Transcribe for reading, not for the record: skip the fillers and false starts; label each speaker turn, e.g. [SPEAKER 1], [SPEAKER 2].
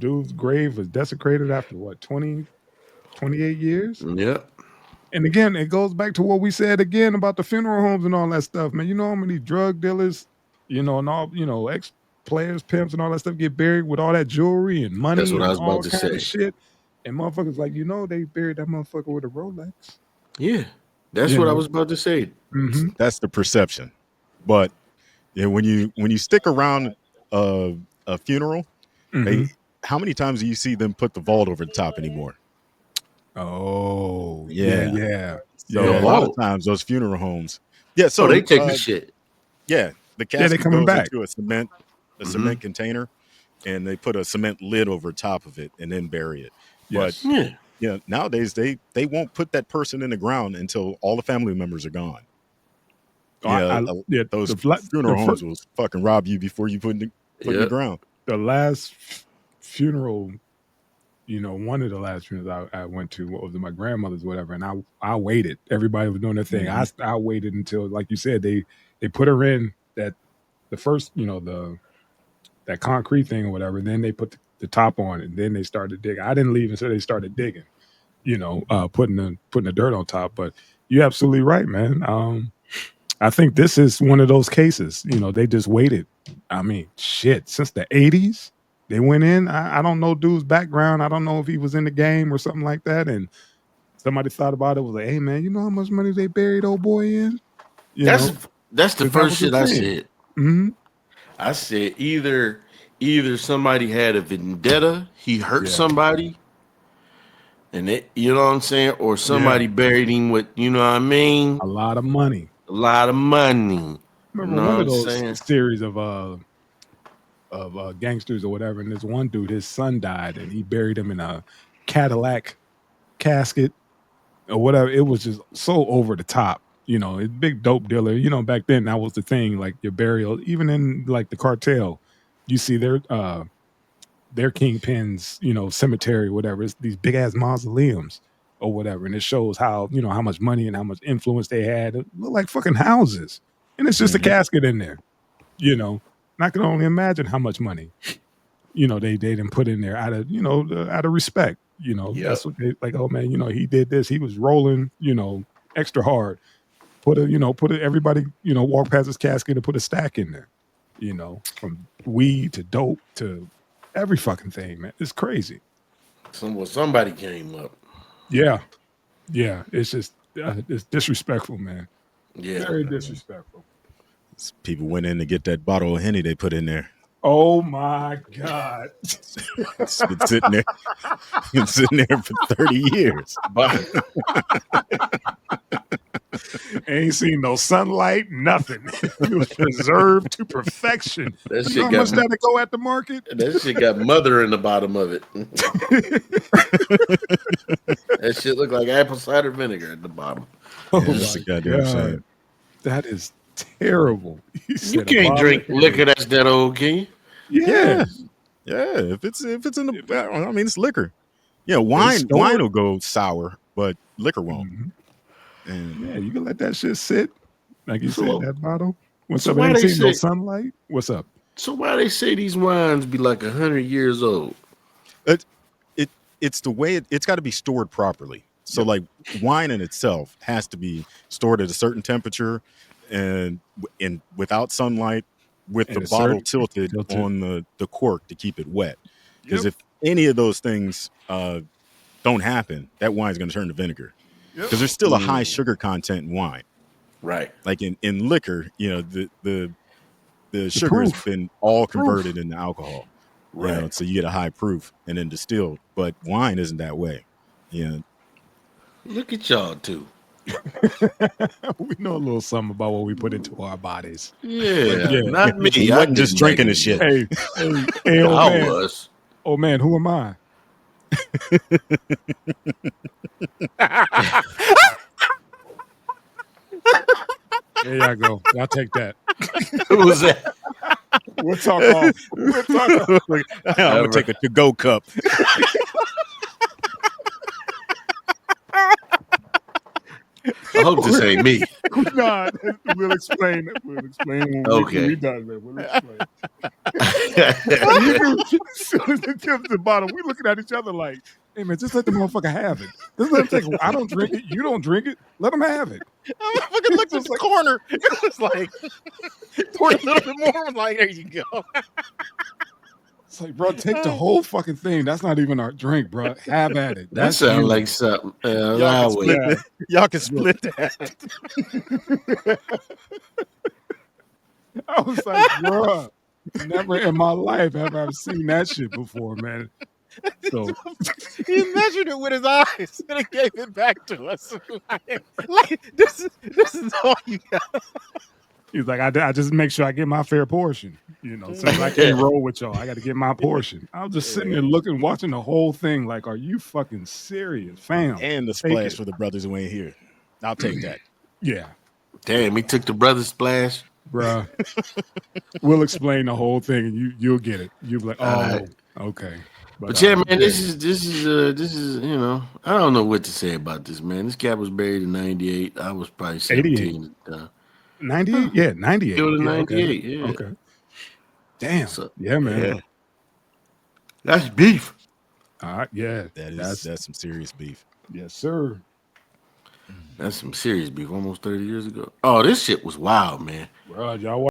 [SPEAKER 1] dude's grave was desecrated after what 28 years.
[SPEAKER 2] Yep.
[SPEAKER 1] And again, it goes back to what we said again about the funeral homes and all that stuff, man. You know how many drug dealers, and all, ex players, pimps, and all that stuff get buried with all that jewelry and
[SPEAKER 2] That's
[SPEAKER 1] money
[SPEAKER 2] what I
[SPEAKER 1] and
[SPEAKER 2] was about
[SPEAKER 1] all
[SPEAKER 2] to
[SPEAKER 1] kind of
[SPEAKER 2] say.
[SPEAKER 1] shit. And motherfuckers like, they buried that motherfucker with a Rolex.
[SPEAKER 2] Yeah, that's
[SPEAKER 1] You
[SPEAKER 2] what I
[SPEAKER 1] know.
[SPEAKER 2] was about to say.
[SPEAKER 1] Hmm.
[SPEAKER 3] That's the perception. But yeah, when you stick around a funeral,
[SPEAKER 1] Hmm.
[SPEAKER 3] they how many times do you see them put the vault over the top anymore?
[SPEAKER 1] Oh, yeah,
[SPEAKER 3] Yeah.
[SPEAKER 1] yeah,
[SPEAKER 3] So
[SPEAKER 2] The
[SPEAKER 3] a
[SPEAKER 1] yeah,
[SPEAKER 3] lot of
[SPEAKER 2] vault.
[SPEAKER 3] times those funeral homes, yeah.
[SPEAKER 2] Oh, they
[SPEAKER 3] So
[SPEAKER 2] take the shit.
[SPEAKER 3] yeah, the
[SPEAKER 1] yeah. They
[SPEAKER 3] casket
[SPEAKER 1] coming
[SPEAKER 3] goes
[SPEAKER 1] back.
[SPEAKER 3] into a
[SPEAKER 2] Hmm.
[SPEAKER 3] cement container, and they put a cement lid over top of it and then bury it. But
[SPEAKER 1] Yes.
[SPEAKER 2] Yeah.
[SPEAKER 3] nowadays they won't put that person in the ground until all the family members are gone.
[SPEAKER 1] Oh,
[SPEAKER 3] Yeah,
[SPEAKER 1] yeah.
[SPEAKER 3] those
[SPEAKER 1] The
[SPEAKER 3] funeral homes will fucking rob you before you put in the
[SPEAKER 2] Yep.
[SPEAKER 3] ground.
[SPEAKER 1] the last funeral, one of the last funerals I went to, what was it, my grandmother's, whatever, and I waited. Everybody was doing their thing.
[SPEAKER 3] Mhm.
[SPEAKER 1] I waited until, like you said, they put her in that the first, the that concrete thing or whatever. Then they put the top on, and then they started digging. I didn't leave until they started digging. Putting the dirt on top. But you're absolutely right, man. I think this is one of those cases. They just waited. I mean, shit, since the '80s, they went in. I don't know dude's background. I don't know if he was in the game or something like that. And somebody thought about it, was like, hey man, you know how much money they buried old boy in? You
[SPEAKER 2] That's
[SPEAKER 1] know,
[SPEAKER 2] that's the
[SPEAKER 1] because that
[SPEAKER 2] first
[SPEAKER 1] was the
[SPEAKER 2] shit I
[SPEAKER 1] thing.
[SPEAKER 2] said.
[SPEAKER 1] Hmm.
[SPEAKER 2] I said either somebody had a vendetta, he hurt
[SPEAKER 1] Yeah,
[SPEAKER 2] somebody, and you know what I'm saying, or
[SPEAKER 1] yeah,
[SPEAKER 2] somebody buried him with, you know what I mean,
[SPEAKER 1] a lot of money.
[SPEAKER 2] a lot of money. You
[SPEAKER 1] Remember
[SPEAKER 2] know what
[SPEAKER 1] one of
[SPEAKER 2] I'm
[SPEAKER 1] those
[SPEAKER 2] saying?
[SPEAKER 1] series of gangsters or whatever, and this one dude, his son died, and he buried him in a Cadillac casket or whatever. It was just so over the top. A big dope dealer. Back then that was the thing. Like your burial, even in like the cartel, you see their kingpins, cemetery, whatever. It's these big ass mausoleums or whatever, and it shows how much money and how much influence they had. It look like fucking houses, and it's just a
[SPEAKER 3] Mhm.
[SPEAKER 1] casket in there. You know, and I can only imagine how much money they didn't put in there out of out of respect. That's
[SPEAKER 2] Yep.
[SPEAKER 1] what they like. Oh man, he did this. He was rolling, extra hard. Put everybody, walk past his casket and put a stack in there. From weed to dope to every fucking thing, man. It's crazy.
[SPEAKER 2] Somebody came up.
[SPEAKER 1] Yeah, yeah. It's just it's disrespectful, man.
[SPEAKER 2] Yeah.
[SPEAKER 1] Very disrespectful.
[SPEAKER 3] People went in to get that bottle of Henny they put in there.
[SPEAKER 1] Oh my god.
[SPEAKER 3] It's been sitting there, been sitting there for 30 years.
[SPEAKER 2] But
[SPEAKER 1] Ain't seen no sunlight, nothing. It was preserved to perfection.
[SPEAKER 2] that
[SPEAKER 1] You know
[SPEAKER 2] shit
[SPEAKER 1] how
[SPEAKER 2] got
[SPEAKER 1] much that go at the market?
[SPEAKER 2] that shit got mother in the bottom of it. That shit looked like apple cider vinegar at the bottom.
[SPEAKER 1] Oh
[SPEAKER 3] Yeah, that's
[SPEAKER 1] my
[SPEAKER 3] a goddamn
[SPEAKER 1] god,
[SPEAKER 3] shame.
[SPEAKER 1] that is terrible. He
[SPEAKER 2] You
[SPEAKER 1] said a
[SPEAKER 2] can't
[SPEAKER 1] bottle of
[SPEAKER 2] drink liquor
[SPEAKER 1] Henny.
[SPEAKER 2] that's that old, can you?
[SPEAKER 1] Yeah,
[SPEAKER 3] Yeah, yeah. If it's in
[SPEAKER 1] if
[SPEAKER 3] the, I mean, it's liquor. Yeah,
[SPEAKER 1] it's
[SPEAKER 3] wine
[SPEAKER 1] stored.
[SPEAKER 3] will go sour, but liquor won't.
[SPEAKER 1] Mhm.
[SPEAKER 3] And
[SPEAKER 1] Yeah, you can let that shit sit. Like you said,
[SPEAKER 2] So
[SPEAKER 1] that bottle. What's
[SPEAKER 2] so
[SPEAKER 1] up? It
[SPEAKER 2] why
[SPEAKER 1] ain't
[SPEAKER 2] they
[SPEAKER 1] seen no
[SPEAKER 2] say
[SPEAKER 1] sunlight. What's up?
[SPEAKER 2] so why they say these wines be like 100 years old?
[SPEAKER 3] it, it's the way it's got to be stored properly. So
[SPEAKER 1] Yep.
[SPEAKER 3] like wine in itself has to be stored at a certain temperature and without sunlight, with the
[SPEAKER 1] And a
[SPEAKER 3] bottle
[SPEAKER 1] certain
[SPEAKER 3] tilted
[SPEAKER 1] tilted.
[SPEAKER 3] on the cork to keep it wet. Because
[SPEAKER 1] Yep.
[SPEAKER 3] if any of those things don't happen, that wine's going to turn to vinegar.
[SPEAKER 1] Yep.
[SPEAKER 3] Because there's still a high
[SPEAKER 2] Mm,
[SPEAKER 3] sugar content in wine.
[SPEAKER 2] right.
[SPEAKER 3] Like in liquor, the
[SPEAKER 1] The
[SPEAKER 3] sugar has
[SPEAKER 1] proof.
[SPEAKER 3] been all
[SPEAKER 1] Proof.
[SPEAKER 3] converted into alcohol.
[SPEAKER 2] Right.
[SPEAKER 3] So you get a high proof and then distilled. But wine isn't that way. Yeah,
[SPEAKER 2] Look at y'all too.
[SPEAKER 1] We know a little something about what we put into our bodies. But
[SPEAKER 2] Yeah,
[SPEAKER 1] yeah.
[SPEAKER 2] not me.
[SPEAKER 3] he
[SPEAKER 2] I
[SPEAKER 3] wasn't just
[SPEAKER 2] didn't back
[SPEAKER 3] drinking
[SPEAKER 2] in
[SPEAKER 3] the
[SPEAKER 2] the
[SPEAKER 3] shit.
[SPEAKER 2] day.
[SPEAKER 1] Hey,
[SPEAKER 2] I was.
[SPEAKER 1] old man, who am I? There y'all go. Y'all take that.
[SPEAKER 2] Who was that?
[SPEAKER 1] We'll talk off. We'll talk off.
[SPEAKER 3] I'm gonna take a to-go cup.
[SPEAKER 2] I hope this ain't me.
[SPEAKER 1] Nah, we'll explain. We'll explain when
[SPEAKER 2] Okay.
[SPEAKER 1] we done. Man. We'll explain. As soon as it gets to the bottom, we looking at each other like, "Hey man, just let the motherfucker have it. Just let him take it. I don't drink it. You don't drink it. Let him have it."
[SPEAKER 3] I fucking looked at the corner. It was like poured a little bit more. Was like, there you go.
[SPEAKER 1] It's like, bro, take the whole fucking thing. That's not even our drink, bro. Have at it.
[SPEAKER 2] That
[SPEAKER 1] That's
[SPEAKER 2] sounds
[SPEAKER 1] you.
[SPEAKER 2] like something.
[SPEAKER 3] Y'all can split,
[SPEAKER 1] Yeah.
[SPEAKER 3] y'all can split that.
[SPEAKER 1] I was like, bro, never in my life have I seen that shit before, man. So
[SPEAKER 3] He measured it with his eyes and he gave it back to us. Like this is all you got.
[SPEAKER 1] he's like, I just make sure I get my fair portion. You know, since I can't roll with y'all, I got to get my portion. I was just sitting there looking, watching the whole thing, like, are you fucking serious, fam?
[SPEAKER 3] And the
[SPEAKER 1] Take
[SPEAKER 3] splash
[SPEAKER 1] it.
[SPEAKER 3] for the brothers who ain't here. I'll take that.
[SPEAKER 1] Yeah,
[SPEAKER 2] Damn, he took the brother splash.
[SPEAKER 1] bruh. We'll explain the whole thing, and you'll get it. You'll be like,
[SPEAKER 2] All
[SPEAKER 1] oh,
[SPEAKER 2] right.
[SPEAKER 1] okay.
[SPEAKER 2] But yeah, man, this is you know, I don't know what to say about this, man. This cat was buried in '98. I was probably 17 at the time.
[SPEAKER 1] 98? Yeah, 98.
[SPEAKER 2] Killed in
[SPEAKER 1] Yeah,
[SPEAKER 2] '98.
[SPEAKER 1] okay.
[SPEAKER 2] Yeah.
[SPEAKER 1] Okay. Damn.
[SPEAKER 2] So,
[SPEAKER 1] Yeah, man.
[SPEAKER 2] yeah. That's beef.
[SPEAKER 1] All right. Yeah.
[SPEAKER 3] That's some serious beef.
[SPEAKER 1] Yes, sir.
[SPEAKER 2] That's some serious beef. Almost 30 years ago. Oh, this shit was wild, man.
[SPEAKER 1] Bro, y'all